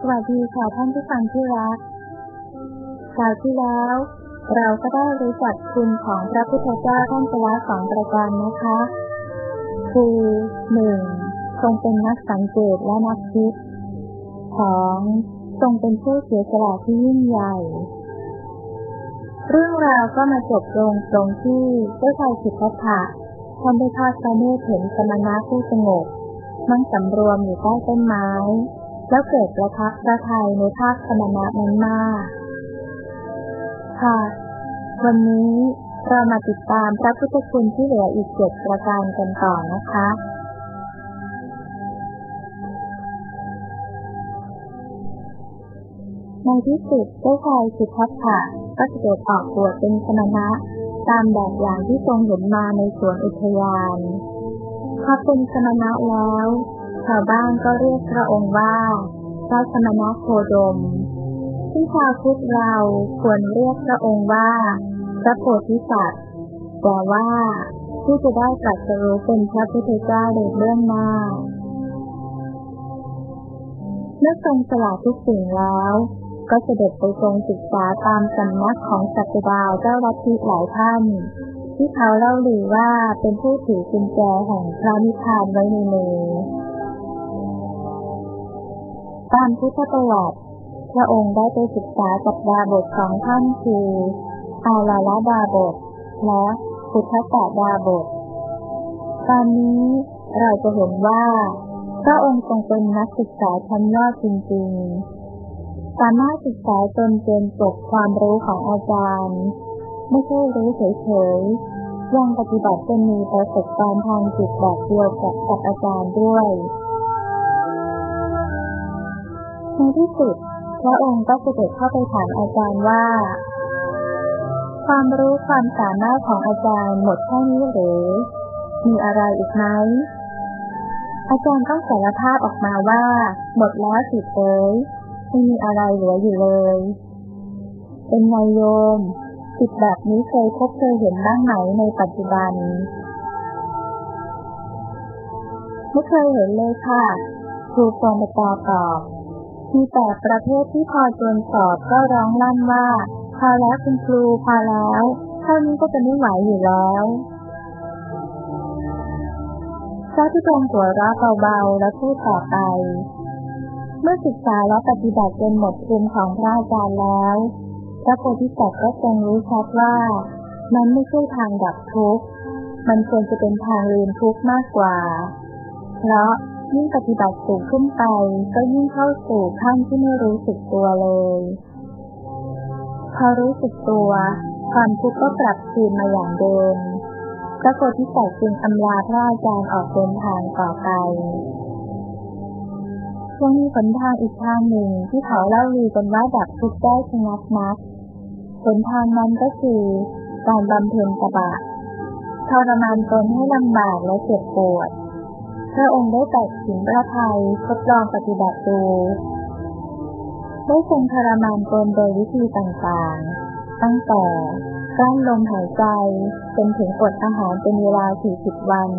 สวัสดีค่ะท่านผู้ฟังที่รักคราวที่แล้วเราก็ได้รู้จักคุณของพระพุทธเจ้าท่านไปแล้ว2ประการนะคะคือ 1. ทรงเป็นนักสังเกตและนักคิด 2. ทรงเป็นผู้เสียสละที่ยิ่งใหญ่เรื่องราวก็มาจบลงตรงที่เจ้าชายสิทธัตถะท่านได้ทอดพระเนตรเห็นสมณะผู้สงบนั่งสำรวมอยู่ใต้ต้นไม้แล้วเกิดประทับพระทัยในภาพสมณะนั้นมากค่ะวันนี้เรามาติดตามพระพุทธคุณที่เหลืออีก7ประการกันต่อนะคะในที่สุดเจ้าชายสิทธัตถะก็เสด็จออกบวชเป็นสมณะตามแบบอย่างที่ทรงเห็นมาในสวนอุทยานพอเป็นสมณะแล้วชาวบ้านก็เรียกพระองค์ว่าพระสมณโคดมซึ่งชาวพุทธเราควรเรียกพระองค์ว่าพระโพธิสัตว์แปลว่าผู้จะได้ตรัสรู้เป็นพระพุทธเจ้าโดยเบื้องหน้าเมื่อทรงสละทุกสิ่งแล้วก็เสด็จไปทรงศึกษาตามสำนักของศักดาเจ้าลัทธิหลายท่านที่เขาเล่าลือว่าเป็นผู้ถือกุญแจแห่งพระนิพพานไว้ในมือตามพุทธประวัติพระองค์ได้ไปศึกษากับดาบท2ท่านคืออาลาลดาบทและพุทธตดาบทตอนนี้เราจะเห็นว่าพระองค์ทรงเป็นนักศึกษาชั้นยอดจริงๆสามารถศึกษาจนเกินจบความรู้ของอาจารย์ไม่ใช่รู้เฉยๆยังปฏิบัติจนมีประสบการณ์ทางจิตแบบเดียวกับอาจารย์ด้วยในที่สุดพระองค์ก็เสด็จเข้าไปถามอาจารย์ว่าความรู้ความสามารถของอาจารย์หมดแค่นี้หรือมีอะไรอีกไหมอาจารย์ก็สารภาพออกมาว่าหมดแล้วสิเอ๋ยไม่มีอะไรเหลืออยู่เลยเป็นไงโยมสิทธิ์แบบนี้เคยเห็นบ้างไหมในปัจจุบันไม่เคยเห็นเลยค่ะครูปมตตอบมีแต่ประเภทที่พอจนสอบก็ร้องลั่นว่าพอแล้วคุณครูพอแล้วเท่านี้ก็จะไม่ไหวอยู่แล้วพระธุดงค์หัวเราะเบาๆและพูดต่อไปเมื่อศึกษาและปฏิบัติจนหมดภูมิของพระอาจารย์แล้วพระโพธิสัตว์ก็ทรงรู้ชัดว่ามันไม่ใช่ทางดับทุกข์มันควรจะเป็นทางลืมทุกข์มากกว่าเพราะยิ่งปฏิบัติสูงขึ้นไปก็ยิ่งเข้าสู่ขั้นที่ไม่รู้สึกตัวเลยพอรู้สึกตัวความทุกข์ก็กลับคืนมาอย่างเดิมพระโพธิสัตว์จึงอำลาพระอาจารย์ออกเดินทางต่อไปยังมีหนทางอีกทางหนึ่งที่เขาเล่าลือกันว่าดับทุกข์ได้ชะงักนักหนทางนั้นก็คือการบำเพ็ญตบะทรมานตนให้ลำบากและเจ็บปวดพระองค์ได้ตัดสินพระทัยทดลองปฏิบัติดูได้ทรงทรมานตนโดยวิธีต่างๆตั้งแต่กั้นลมหายใจจนถึงอดอาหารเป็นเวลา40 วัน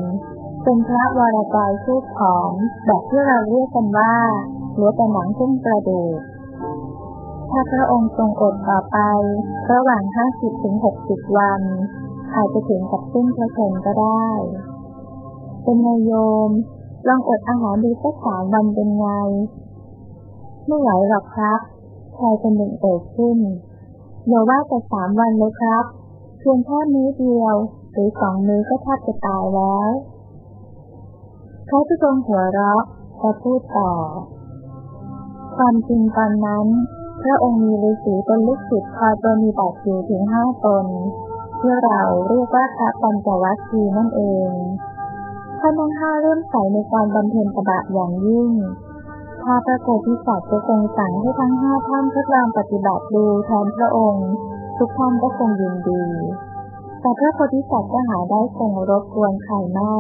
เป็นพระวรกายชูบผอมแบบที่เราเรียกกันว่าเหลือแต่หนังหุ้มกระดูกถ้าพระองค์ทรงอดต่อไประหว่าง 50-60 วันอาจจะถึงกับสิ้นพระชนม์ก็ได้เป็นไงโยมลองอดอาหารดูสัก3 วันเป็นไงไม่ไหวหรอกครับชายคนหนึ่งเอ่ยขึ้นอย่าว่าแต่3 วันเลยครับเพียงแค่มื้อเดียวหรือ2 มื้อก็แทบจะตายแล้วพระธุดงค์หัวเราะและพูดต่อความจริงตอนนั้นพระองค์มีฤาษีเป็นลูกศิษย์คอยปรนนิบัติอยู่ถึง5 ตนที่เราเรียกว่าพระปัญจวัคคีย์นั่นเองท่านทั้ง5เริ่มใส่ในการบำเพ็ญตบะอย่างยิ่งถ้าพระโพธิสัตว์จะทรงสั่งให้ทั้ง5ท่านทดลองปฏิบัติดูแทนพระองค์ทุกท่านก็คงยินดีแต่พระโพธิสัตว์ก็หาได้ทรงรบกวนใครไม่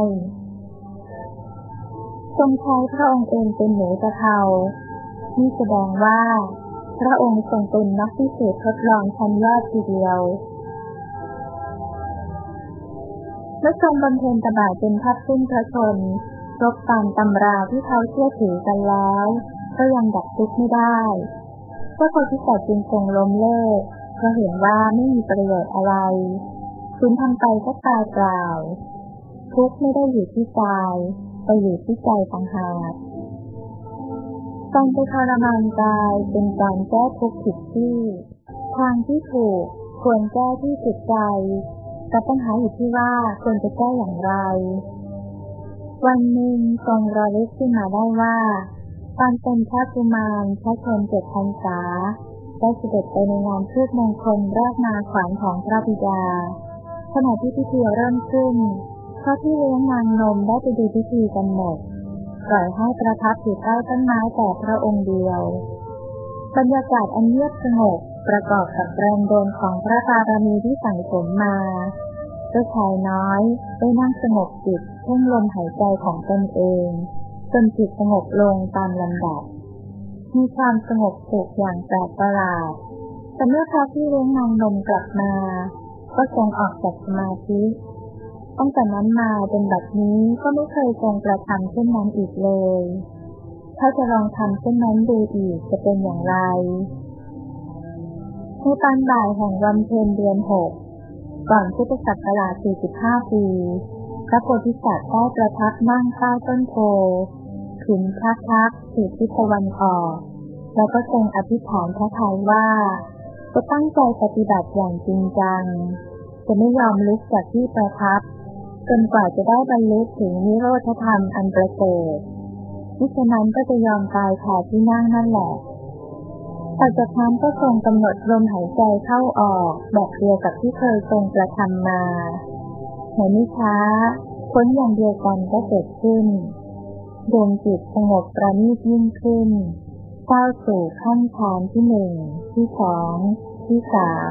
ทรงใช้พระองค์เองเป็นหนูตะเภานี่แสดงว่าพระองค์ทรงเป็นนักพิสูจน์ทดลองชั้นยอดทีเดียวเมื่อทรงบำเพ็ญตบะจนทับสิ้นพระชนม์ครบตามตำราที่เขาเชื่อถือกันแล้วก็ยังดับ ทุกข์ไม่ได้พระโพธิสัตว์จึงทรงล้มเลิกเพราะเห็นว่าไม่มีประโยชน์อะไรคุณทำไปก็ตายเปล่าทุกข์ไม่ได้อยู่ที่กายแต่อยู่ที่ใจต่างหากการไปทรมานกายเป็นการแก้ทุกข์ผิดที่ทางที่ถูกควรแก้ที่จิตใจแต่ปัญหาอยู่ที่ว่าควรจะแก้อย่างไรวันหนึ่งทรงระลึกขึ้นมาได้ว่าตอนเป็นพระกุมารพระชน7 พรรษาได้เสด็จไปในงานพืชมงคลแรกนาขวัญของพระบิดาขณะที่พิธีเริ่มขึ้นพระที่เลี้ยงนางนมได้ไปดูพิธีกันหมดปล่อยให้ประทับอยู่ใต้ต้นไม้แต่พระองค์เดียวบรรยากาศอันเงียบสงบประกอบกับแรงโดนของพระบารมีที่สั่งสมมาเจ้าชายน้อยได้นั่งสงบจิตเพ่งลมหายใจของตนเองจนจิตสงบลงตามลำดับมีความสงบสุขอย่างแปลกประหลาดแต่เมื่อพระที่เลี้ยงนางนมกลับมาก็ทรงออกจากสมาธิตั้งแต่นั้นมาจนบัดนี้ก็ไม่เคยทรงกระทำเช่นนั้นอีกเลยถ้าจะลองทำเช่นนั้นดูอีกจะเป็นอย่างไรในตอนบ่ายแห่งวันเพ็ญเดือน 6ก่อนพุทธศักราช45 ปีพระโพธิสัตว์ได้ประทับนั่งใต้ต้นโพขึ้นพระพักตร์สู่ทิศตะวันออกแล้วก็ทรงอธิษฐานพระทัยว่าจะตั้งใจปฏิบัติอย่างจริงจังจะไม่ยอมลุกจากที่ประทับจนกว่าจะได้บรรลุถึงนิโรธธรรมอันประเสริฐมิฉะนั้นก็จะยอมตายคาที่นั่งนั่นแหละต่อจากนั้นก็ทรงกำหนดลมหายใจเข้าออกแบบเดียวกับที่เคยทรงกระทำมาในไม่ช้าผลอย่างเดียวกันก็เกิดขึ้นดวงจิตสงบประณีตยิ่งขึ้นก้าวสู่ขั้นฌานที่ 1 ที่ 2 ที่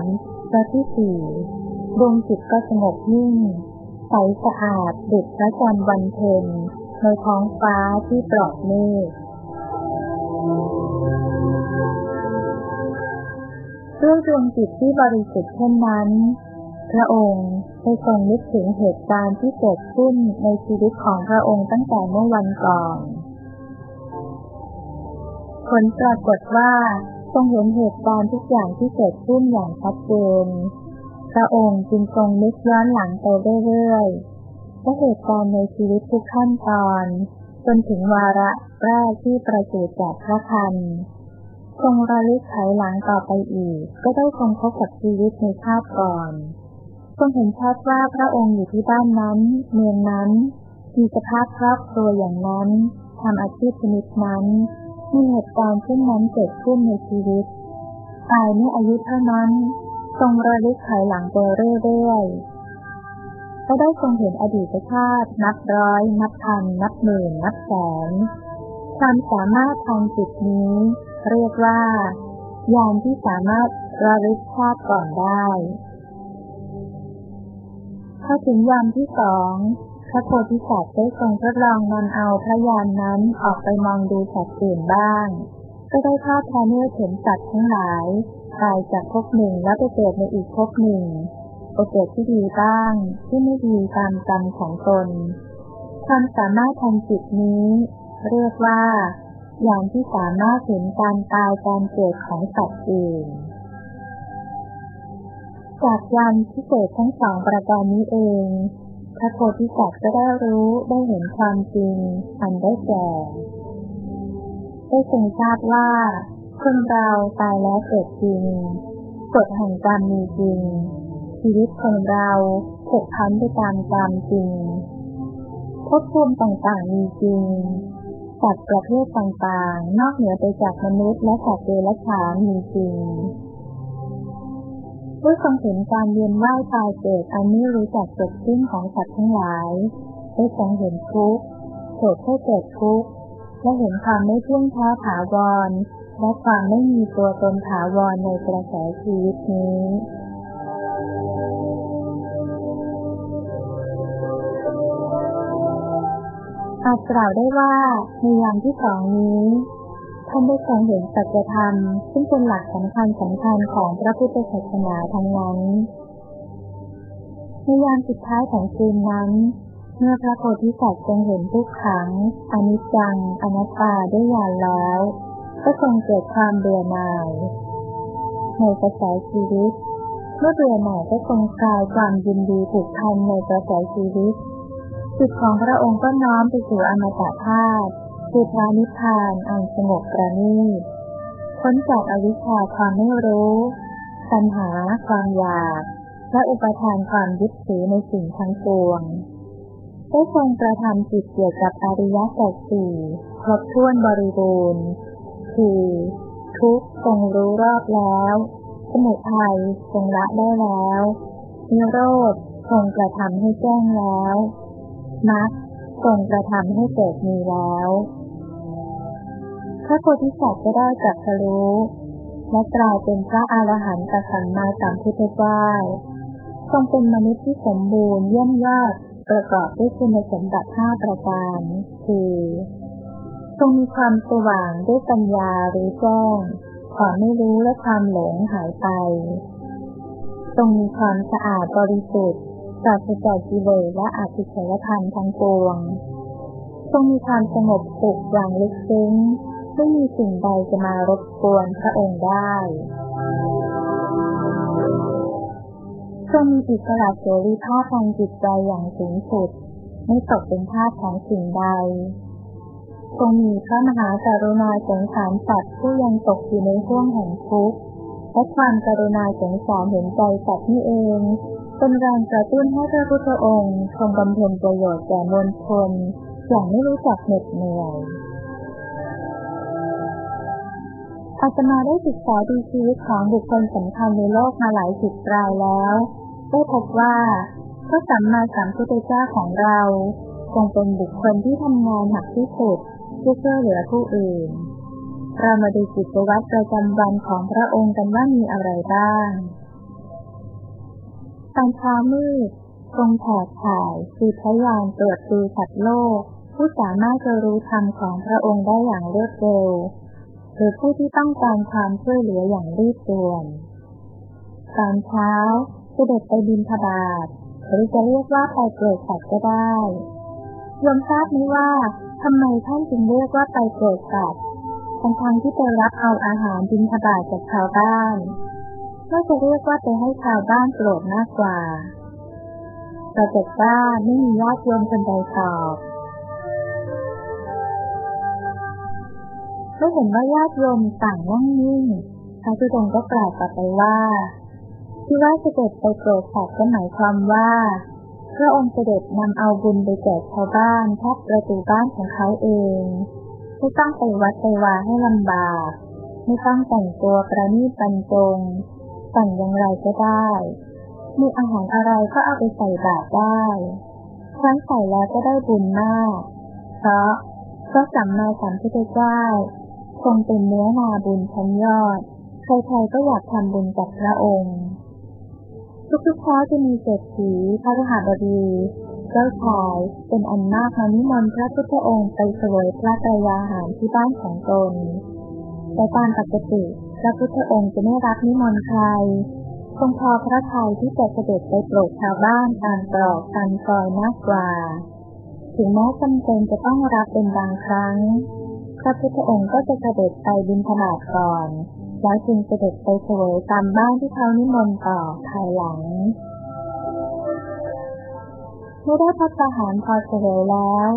3และที่ 4ดวงจิตก็สงบนิ่งใสสะอาดดุจพระจันทร์วันเพ็ญในท้องฟ้าที่ปลอดเมฆด้วยดวงจิตที่บริสุทธิ์เช่นนั้นพระองค์ได้ทรงนึกถึงเหตุการณ์ที่เกิดขึ้นในชีวิตของพระองค์ตั้งแต่เมื่อวันก่อนผลปรากฏว่าทรงเห็นเหตุการณ์ทุกอย่างที่เกิดขึ้นอย่างชัดเจนพระองค์จึงทรงนึกย้อนหลังไปเรื่อยๆและเหตุการณ์ในชีวิตทุกขั้นตอนจนถึงวาระแรกที่ประสูติจากพระครรภ์ทรงระลึกถอยหลังต่อไปอีกก็ได้ทรงพบกับชีวิตในชาติก่อนทรงเห็นชัดว่าพระองค์อยู่ที่บ้านนั้นเมืองนั้นมีสภาพครอบครัวอย่างนั้นทำอาชีพชนิดนั้นมีเหตุการณ์เช่นนั้นเกิดขึ้นในชีวิตตายเมื่ออายุเท่านั้นทรงระลึกถอยหลังไปเรื่อยๆก็ได้ทรงเห็นอดีตชาตินับร้อยนับพันนับหมื่นนับแสนความสามารถทางจิตนี้เรียกว่าญาณที่สามารถระลึกชาติก่อนได้พอถึงยามที่ 2พระโพธิสัตว์ได้ทรงทดลองนำเอาพระญาณนั้นออกไปมองดูสัตว์อื่นบ้างก็ได้ทอดพระเนตรเห็นสัตว์ทั้งหลายตายจากภพหนึ่งแล้วไปเกิดในอีกภพหนึ่งไปเกิดที่ดีบ้างที่ไม่ดีตามกรรมของตนความสามารถทางจิตนี้เรียกว่าญาณที่สามารถเห็นการตายการเกิดของสัตว์อื่นจากญาณที่เกิดทั้ง2ประการนี้เองพระโพธิสัตว์ก็ได้รู้ได้เห็นความจริงอันได้แก่ได้ทรงทราบว่าคนเราตายแล้วเกิดจริงกฎแห่งกรรมมีจริงชีวิตคนเราผกผันไปตามกรรมจริงภพภูมิต่างๆมีจริงสัตว์ประเภทต่างๆนอกเหนือไปจากมนุษย์และสัตว์เดรัจฉานมีจริงเมื่อทรงเห็นการเวียนว่ายตายเกิดอันไม่รู้จักจบสิ้นของสัตว์ทั้งหลายได้ทรงเห็นทุกข์เหตุให้เกิดทุกข์และเห็นความไม่เที่ยงแท้ถาวรและความไม่มีตัวตนถาวรในกระแสชีวิตนี้อาจกล่าวได้ว่าในยามที่ 2นี้ท่านได้ทรงเห็นสัจธรรมซึ่งเป็นหลักสำคัญของพระพุทธศาสนาทั้งนั้นในยามสุดท้ายของคืนนั้นเมื่อพระโพธิสัตว์ทรงเห็นทุกขังอนิจจังอนัตตาด้วยญาณแล้ว ก็ทรงเกิดความเบื่อหน่ายในกระแสชีวิตเมื่อเบื่อหน่ายก็ทรงคลายความยินดีผูกพันในกระแสชีวิตจิตของพระองค์ก็น้อมไปสู่อมตะธาตุคือพระนิพพานอันสงบประณีตพ้นจากอวิชชาความไม่รู้ตัณหาความอยากและอุปทานความยึดถือในสิ่งทั้งปวงได้ทรงกระทำจิตเกี่ยวกับอริยสัจสี่ครบถ้วนบริบูรณ์คือทุกข์ทรงรู้รอบแล้วสมุทัยทรงละได้แล้วนิโรธทรงกระทำให้แจ้งแล้วมรรคทรงกระทำให้เกิดมีแล้วพระโพธิสัตว์ก็ได้ตรัสรู้และกลายเป็นพระอรหันตสัมมาสัมพุทธเจ้าทรงเป็นมนุษย์ที่สมบูรณ์เยี่ยมยอดประกอบด้วยคุณสมบัติ5ประการคือทรงมีความสว่างด้วยปัญญารู้แจ้งความไม่รู้และความหลงหายไปทรงมีความสะอาดบริสุทธิ์ปราศจากกิเลสและอกุศลธรรมทั้งปวงทรงมีความสงบสุขอย่างลึกซึ้งไม่มีสิ่งใดจะมารบกวนพระองค์ได้ทรงมีอิสระเสรีภาพทางจิตใจอย่างสูงสุดไม่ตกเป็นทาสของสิ่งใดทรงมีพระมหากรุณาสงสารสัตว์ผู้ยังตกอยู่ในห้วงแห่งทุกข์และความกรุณาสงสารเห็นใจสัตว์นี่เองเป็นแรงกระตุ้นให้พระพุทธองค์ทรงบำเพ็ญประโยชน์แก่มวลชนอย่างไม่รู้จักเหน็ดเหนื่อยอาตมาได้ศึกษาดูชีวิตของบุคคลสำคัญในโลกมาหลายสิบรายแล้วได้พบว่าพระสัมมาสัมพุทธเจ้าของเราทรงเป็นบุคคลที่ทำงานหนักที่สุดเพื่อช่วยเหลือผู้อื่นเรามาดูกิจวัตรประจำวันของพระองค์กันว่ามีอะไรบ้างตอนเช้ามืดทรงแผดถ่ายคือพยานตรวจดูสัตว์โลกผู้สามารถจะรู้ธรรมของพระองค์ได้อย่างรวดเร็วหรือผู้ที่ต้องการความช่วยเหลืออย่างรีบด่วนตอนเช้าเสด็จไปบิณฑบาตหรือจะเรียกว่าไปโปรดสัตว์ก็ได้โยมทราบไหมว่าทำไมท่านจึงเรียกว่าไปโปรดสัตว์ทั้งที่ไปรับเอาอาหารบิณฑบาตจากชาวบ้านน่าจะเรียกว่าไปให้ชาวบ้านโปรดมากกว่าปรากฏว่าไม่มีญาติโยมคนใดตอบเมื่อเห็นว่าญาติโยมต่างนั่งนิ่งพระธุดงค์ก็กล่าวกลับไปว่าที่ว่าเสด็จไปโปรดสัตว์ก็หมายความว่าพระองค์เสด็จนำเอาบุญไปแจกชาวบ้านแทบประตูบ้านของเขาเองไม่ต้องไปวัดไปวาให้ลำบากไม่ต้องแต่งตัวประณีตบรรจงแต่งอย่างไรก็ได้มีอาหารอะไรก็เอาไปใส่บาตรได้ครั้งใส่แล้วก็ได้บุญมากเพราะพระสัมมาสัมพุทธเจ้าทรงเป็นเนื้อนาบุญชั้นยอดใครๆก็อยากทำบุญกับพระองค์ทุกๆเช้าจะมีเศรษฐีพระฤาบดีเจ้าชายเป็นอันมากมานิมนต์พระพุทธองค์ไปเสวยพระกายาหารที่บ้านของตนแต่ตามปกติพระพุทธองค์จะไม่รับนิมนต์ใครทรงพอพระทัยที่จะเสด็จไปโปรดชาวบ้านตามตรอกตามซอยมากกว่าถึงแม้จำเป็นจะต้องรับเป็นบางครั้งพระพุทธองค์ก็จะเสด็จไปบิณฑบาตก่อนแล้วจึงเสด็จไปเสวยตามบ้านที่เขานิมนต์ต่อภายหลังเมื่อได้พัฒหารพอเสวยแล้ว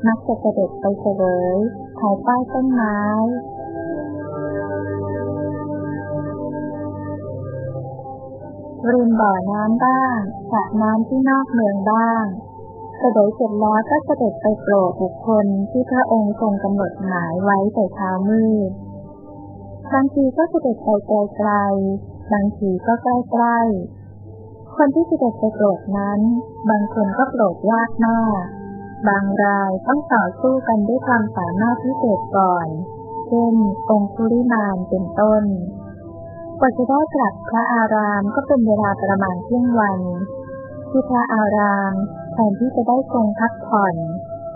มักจะเสด็จไปเสวยภายใต้ต้นไม้ริมบ่อน้ำบ้างสระน้ำที่นอกเมืองบ้างเสวยเสร็จแล้วก็เสด็จไปโปรดบุคคลที่พระองค์ทรงกำหนดหมายไว้แต่เช้ามืดบางทีก็เสด็จไปไกลๆบางทีก็ใกล้ๆคนที่เสด็จไปโปรดนั้นบางคนก็โปรดยากมากบางรายต้องต่อสู้กันด้วยความสามารถพิเศษก่อนเช่นองคุลิมานเป็นต้นกว่าจะได้กลับพระอารามก็เป็นเวลาประมาณเที่ยงวันที่พระอารามแทนที่จะได้ทรงพักผ่อน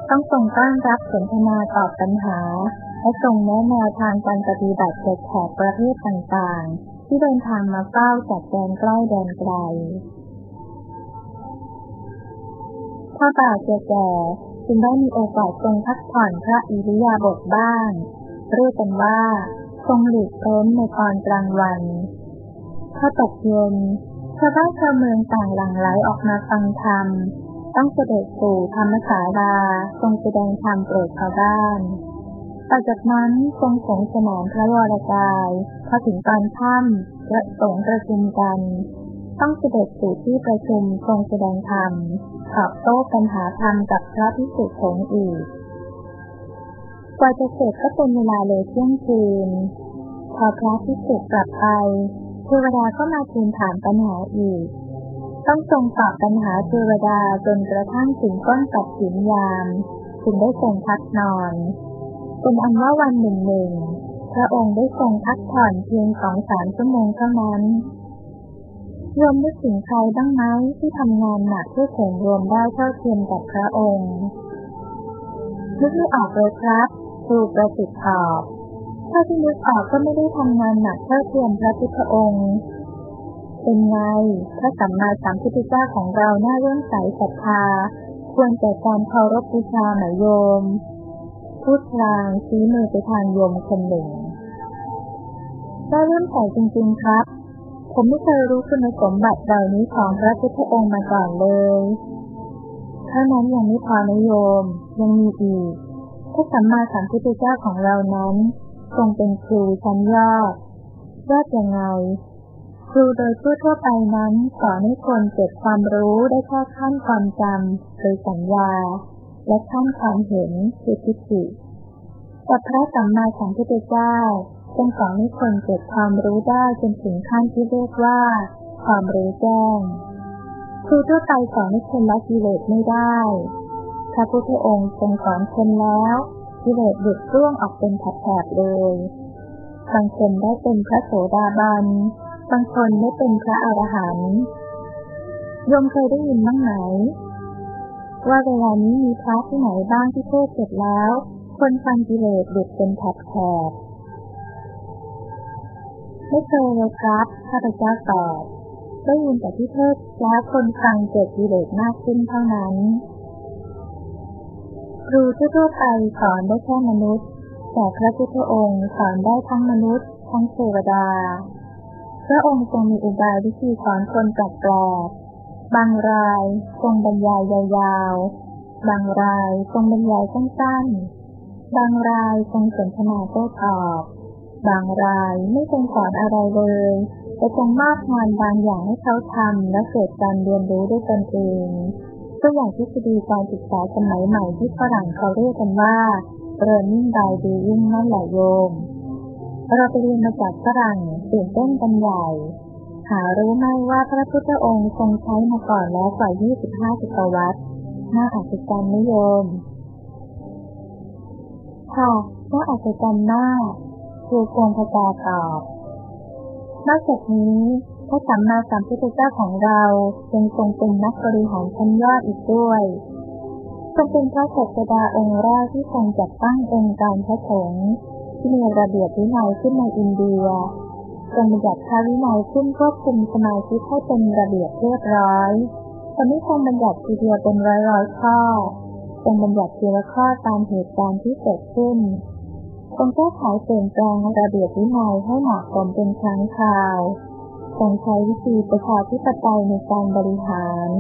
ต้องทรงต้อนรับสนทนาตอบปัญหาและทรงแนะแนวทางการปฏิบัติแก่แขกประเภทต่างๆที่เดินทางมาเฝ้าจากแดนใกล้แดนไกลพระบาทแก่จึงได้มีโอกาสทรงพักผ่อนพระอิริยาบถบ้าง เรียกกันว่าทรงหลีกเร้นในตอนกลางวันพอตกเย็นชาวบ้านชาวเมืองต่างหลั่งไหลออกมาฟังธรรมต้องเสด็จสู่ธรรมศาลาทรงแสดงธรรมโปรดชาวบ้านต่อจากนั้นทรงสงสนานพระวรกายพอถึงตอนค่ำพระสงฆ์ประชุมกันต้องเสด็จสู่ที่ประชุมทรงแสดงธรรมตอบโต้ปัญหาธรรมกับพระภิกษุสงฆ์อีกกว่าจะเสร็จก็เป็นเวลาเลยเที่ยงคืนพอพระภิกษุกลับไปเทวดาก็มาทูลถามปัญหาอีกต้องทรงตอบปัญหาเทวดาจนกระทั่งถึงก้นตัดสินยามจึงได้ทรงพักนอนเป็นอันว่าวันหนึ่งพระองค์ได้ทรงพักผ่อนเพียง 2-3 ชั่วโมงเท่านั้นโยมนึกถึงใครบ้างไหมที่ทำงานหนักเพื่อส่งรวมได้เท่าเทียมกับพระองค์นึกไม่ออกเลยครับครูประสิทธิ์ตอบถ้าที่นึกออกก็ไม่ได้ทำงานหนักเท่าเทียมพระพุทธองค์เป็นไงพระสัมมาสัมพุทธเจ้าของเราน่าเลื่อมใสศรัทธาควรแก่การเคารพบูชาไหมโยมพูดพลางชี้มือไปทางโยมคนหนึ่งน่าเลื่อมใสจริงๆครับผมไม่เคยรู้คุณสมบัติเหล่านี้ของพระพุทธองค์มาก่อนเลยเท่านั้นยังไม่พอนะโยมยังมีอีกพระสัมมาสัมพุทธเจ้าของเรานั้นทรงเป็นครูชั้นยอดยังไงครูโดยทั่วไปนั้นสอนให้คนเก็บความรู้ได้แค่ขั้นความจำหรือสัญญาและขั้นความเห็นคือทิฏฐิแต่พระสัมมาสัมพุทธเจ้าทรงสอนให้คนเก็บความรู้ได้จนถึงขั้นที่เรียกว่าความรู้แจ้งครูทั่วไปสอนให้คนละกิเลสไม่ได้พระพุทธองค์ทรงสอนคนแล้วกิเลสหลุดร่วงออกเป็นแถบๆเลยบางคนได้เป็นพระโสดาบันบางคนได้เป็นพระอรหันต์โยมเคยได้ยินบ้างไหมว่าเวลานี้มีพระที่ไหนบ้างที่เทศเสร็จแล้วคนฟังกิเลสหลุดเป็นแถบไม่เคยเลยครับข้าพเจ้าตอบได้ยินแต่ที่เทศแล้วคนฟังเกิดกิเลสมากขึ้นเท่านั้นครูทั่วไปสอนได้แค่มนุษย์แต่พระพุทธองค์สอนได้ทั้งมนุษย์ทั้งเทวดาพระองค์ทรงมีอุบายวิธีสอนคนแปลกๆบางรายทรงบรรยายยาวๆบางรายทรงบรรยายสั้นๆบางรายทรงสนทนาโต้ตอบบางรายไม่ทรงสอนอะไรเลยแต่ทรงมอบงานบางอย่างให้เขาทำและเกิดการเรียนรู้ด้วยตนเองตัวอย่างทฤษฎีการศึกษาสมัยใหม่ที่ฝรั่งเขาเรียกกันว่า learning by doing นั่นแหละโยมเราไปเรียนมาจากฝรั่งตื่นเต้นกันใหญ่หารู้ไหมว่าพระพุทธองค์ทรงใช้มาก่อนแล้วกว่า25 ศตวรรษน่าอัศจรรย์ไหมโยมค่ะน่าอัศจรรย์มากครูควรพจาตอบนอกจากนี้พระสัมมาสัมพุทธเจ้าของเรายังทรงเป็นนักบริหารชั้นยอดอีกด้วยทรงเป็นพระศาสดาองค์แรกที่ทรงจัดตั้งองค์การพระสงฆ์ที่มีระเบียบวินัยขึ้นในอินเดียทรงบัญญัติพระวินัยขึ้นควบคุมสมาชิกให้เป็นระเบียบเรียบร้อยแต่ไม่ทรงบัญญัติทีเดียวเป็นร้อยๆข้อทรงบัญญัติทีละข้อตามเหตุการณ์ที่เกิดขึ้นทรงแก้ไขเปลี่ยนแปลงระเบียบวินัยให้เหมาะสมเป็นครั้งคราวทรงใช้วิธีประชาธิปไตยในการบริหาร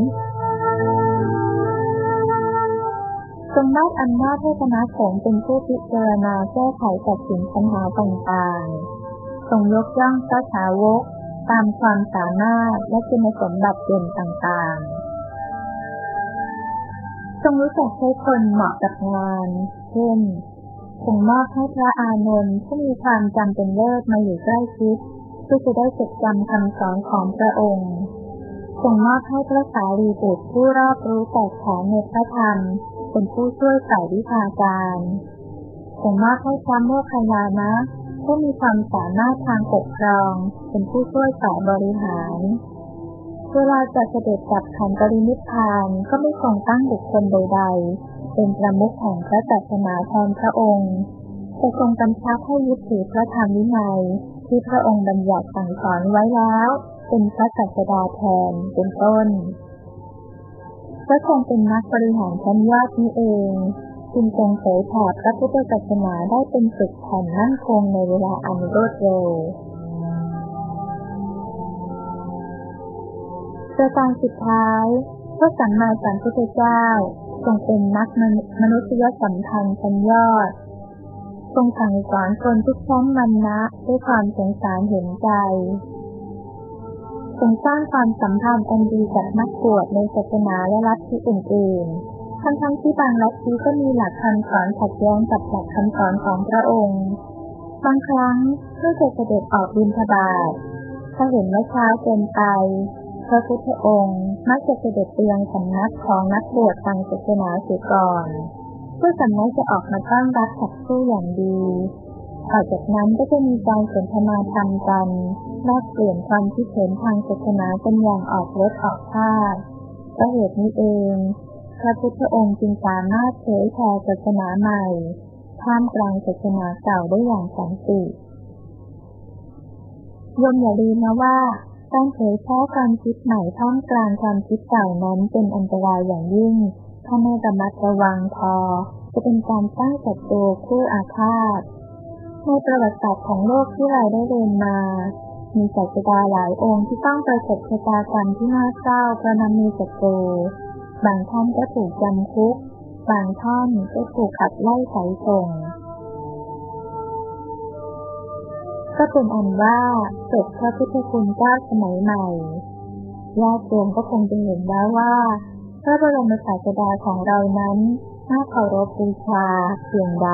ทรงมอบอำนาจให้คณะสงฆ์เป็นผู้พิจารณาแก้ไขตัดสินปัญหาต่างๆทรงยกย่องพระสาวกตามความสามารถและคุณสมบัติเด่นต่างๆทรงรู้จักใช้คนเหมาะกับงานเช่นทรงมอบให้พระอานนท์ผู้มีความจำเป็นเลิศมาอยู่ใกล้ชิดเพื่อจะได้จดจำคำสอนของพระองค์ทรงมอบให้พระสารีบุตรผู้รอบรู้แตกแฉานในพระธรรมเป็นผู้ช่วยฝ่ายวิชาการทรงมอบให้พระโมคคัลลานะผู้มีความสามารถทางปกครองเป็นผู้ช่วยฝ่ายบริหารเวลาจะเสด็จดับขันธปรินิพพานก็ไม่ทรงตั้งบุคคลใดๆเป็นประมุขแห่งพระศาสนาแทนพระองค์แต่ทรงกำชับให้ยึดถือพระธรรมวินัยที่พระองค์บัญญัติสั่งสอนไว้แล้วเป็นพระศาสดาแทนเป็นต้นพระองค์เป็นนักบริหารชั้นยอดนี้เอง จึงทรงเผยแผ่พระพุทธศาสนาได้เป็นปึกแผ่นมั่นคงในเวลาอันรวดเร็วประการสุดท้ายพระสัมมาสัมพุทธเจ้าทรงเป็นนักมนุษยสัมพันธ์ชั้นยอดทรงสั่งสอนคนทุกชั้นวรรณะด้วยความสงสารเห็นใจทรงสร้างความสัมพันธ์อันดีกับนักบวชในศาสนาและลัทธิอื่นๆทั้งที่บางลัทธิก็มีหลักคำสอนขัดแย้งกับหลักคำสอนของพระองค์บางครั้งเมื่อจะเสด็จออกบิณฑบาตถ้าเห็นว่าช้าเกินไปพระพุทธองค์มักจะเสด็จไปยังสำนักของนักบวชทางศาสนาเสียก่อนผู้สำนักจะออกมาต้อนรับขับสู้อย่างดีต่อจากนั้นก็จะมีการสนทนาธรรมกันแลกเปลี่ยนความคิดเห็นทางศาสนากันอย่างออกรสออกชาติเพราะเหตุนี้เองพระพุทธองค์จึงสามารถเผยแผ่ศาสนาใหม่ท่ามกลางศาสนาเก่าได้อย่างสันติโยมอย่าลืมนะว่าการเผยแพร่ความคิดใหม่ท่ามกลางความคิดเก่านั้นเป็นอันตรายอย่างยิ่งถ้าไม่ระมัดระวังพอจะเป็นการสร้างศัตรูคู่อาฆาตในประวัติศาสตร์ของโลกที่เราได้เรียนมามีศาสดาหลายองค์ที่ต้องประสบชะตากรรมที่น่าเศร้าเพราะนั้นมีศัตรูบางท่านก็ถูกจำคุกบางท่านก็ถูกขับไล่ไสส่งก็เป็นอันว่าเกิดพระพุทธคุณเจ้าสมัยใหม่ญาติโยมก็คงจะเห็นแล้วว่าพระบรมศาสดาของเรานั้นน่าเคารพบูชาเพียงใด